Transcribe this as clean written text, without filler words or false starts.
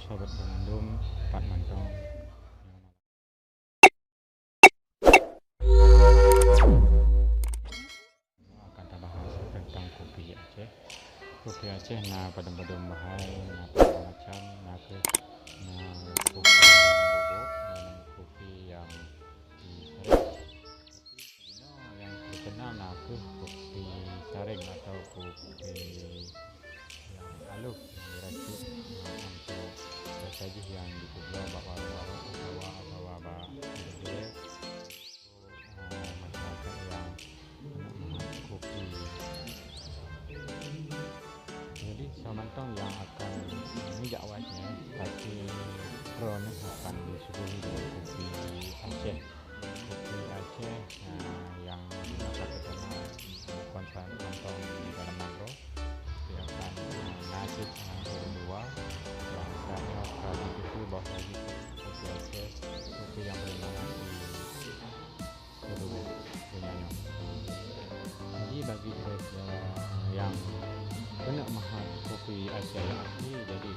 Sobat Berendam, Pak Mantong akan kita bahas tentang kopi Aceh. Kopi Aceh na padam-padam bahai na macam na ke na kopi bubuk dan kopi yang yang terkenal na ke kopi saring atau kopi yang halus yang diracik untuk saja yang dijual bawa masyarakat yang nak kopi. Jadi Samantong yang akan menginjak awalnya pasti Kron akan disuguhi dengan kopi Aceh. Kopi Aceh yang masa terkenal bukan Samantong di dalam makro. Dia akan nasib kedua yang saya kali itu bawa lagi kopi Aceh, kopi yang bernama Seru Benyanyo. Jadi bagi saya yang kena mahal kopi Aceh yang asli, jadi